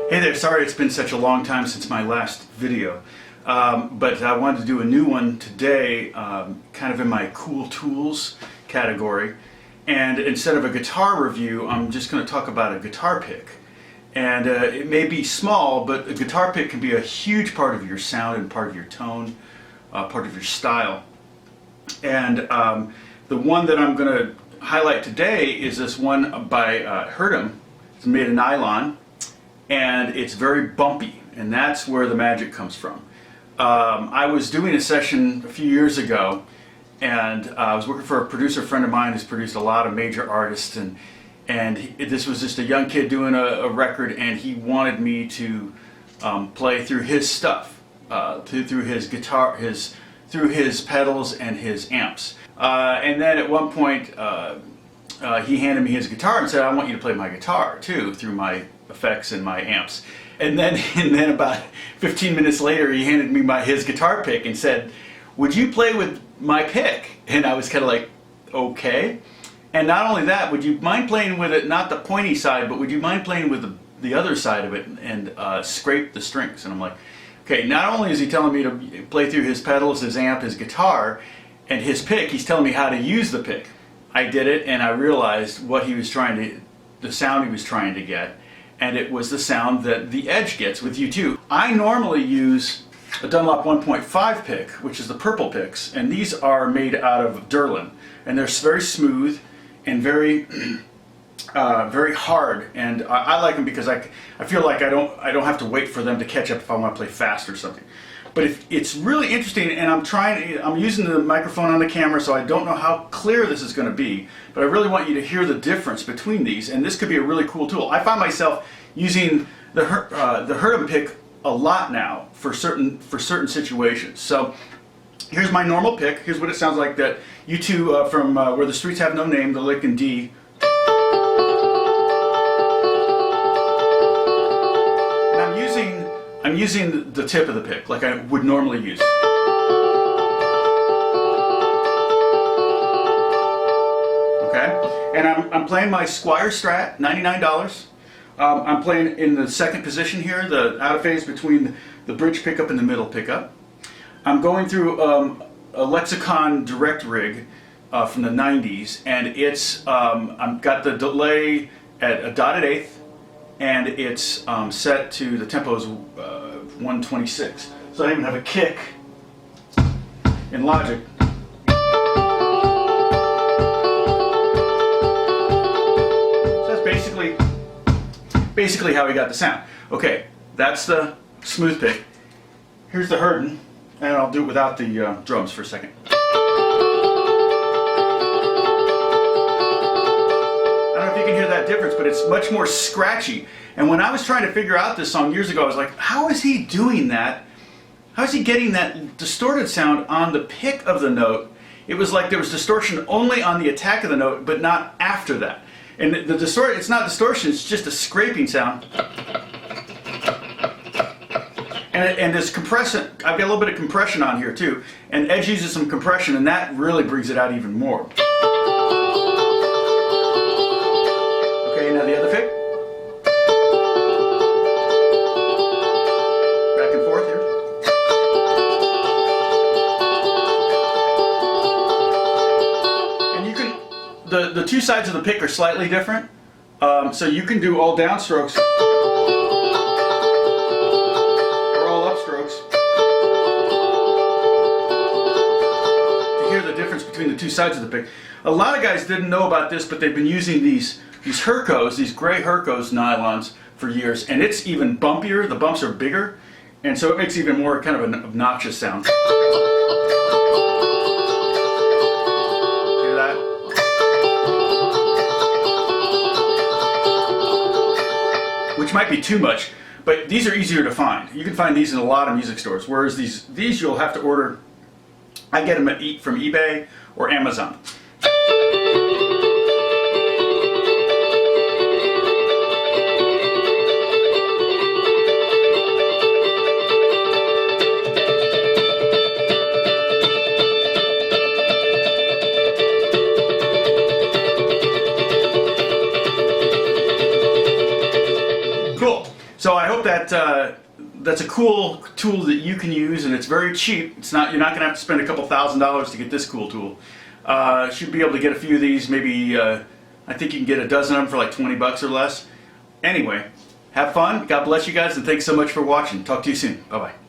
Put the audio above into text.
Hey there, sorry it's been such a long time since my last video, but I wanted to do a new one today, kind of in my cool tools category, and instead of a guitar review, I'm just going to talk about a guitar pick. And it may be small, but a guitar pick can be a huge part of your sound and part of your tone, part of your style. And the one that I'm going to highlight today is this one by Herdem. It's made of nylon. And it's very bumpy, and that's where the magic comes from. I was doing a session a few years ago, and I was working for a producer friend of mine who's produced a lot of major artists, this was just a young kid doing a record, and he wanted me to play through his stuff, through his guitar, through his pedals and his amps. And then at one point, he handed me his guitar and said, "I want you to play my guitar too, through my effects and my amps." And then about 15 minutes later, he handed me his guitar pick and said, "Would you play with my pick?" And I was kind of like, okay. And not only that, would you mind playing with it, not the pointy side, but would you mind playing with the other side of it and scrape the strings? And I'm like, okay, not only is he telling me to play through his pedals, his amp, his guitar, and his pick, he's telling me how to use the pick. I did it, and I realized what he was the sound he was trying to get, and it was the sound that the Edge gets with U2. I normally use a Dunlop 1.5 pick, which is the purple picks, and these are made out of Durlin, and they're very smooth and very very hard, and I like them because I feel like I don't have to wait for them to catch up if I want to play fast or something. But if it's really interesting, and I'm using the microphone on the camera, so I don't know how clear this is going to be, but I really want you to hear the difference between these, and this could be a really cool tool. I find myself using the Herdem pick a lot now for certain situations. So here's my normal pick. Here's what it sounds like that U2 from Where the Streets Have No Name, the lick in D. I'm using the tip of the pick like I would normally use. Okay, and I'm playing my Squier Strat, $99. I'm playing in the second position here, the out of phase between the bridge pickup and the middle pickup. I'm going through a Lexicon direct rig from the 90s, and I've got the delay at a dotted eighth, and it's set to the tempo's 126. So I even have a kick in Logic. So that's basically how we got the sound. Okay, that's the smooth pick. Here's the Herdem, and I'll do it without the drums for a second. Difference, but it's much more scratchy. And when I was trying to figure out this song years ago, I was like, how is he doing that? How is he getting that distorted sound on the pick of the note? It was like there was distortion only on the attack of the note, but not after that. And it's not distortion, it's just a scraping sound. And this compression, I've got a little bit of compression on here too. And Edge uses some compression, and that really brings it out even more. Now the other pick. Back and forth here. And you can, the two sides of the pick are slightly different. So you can do all downstrokes or all upstrokes to hear the difference between the two sides of the pick. A lot of guys didn't know about this, but they've been using these Hercos, these gray Hercos nylons for years, and it's even bumpier. The bumps are bigger, and so it makes even more kind of an obnoxious sound. Hear that? Which might be too much, but these are easier to find. You can find these in a lot of music stores, whereas these you'll have to order. I get them from eBay or Amazon. So I hope that's a cool tool that you can use, and it's very cheap. You're not going to have to spend a couple $1,000s to get this cool tool. Should be able to get a few of these, maybe I think you can get a dozen of them for like 20 bucks or less. Anyway, have fun, God bless you guys, and thanks so much for watching. Talk to you soon. Bye-bye.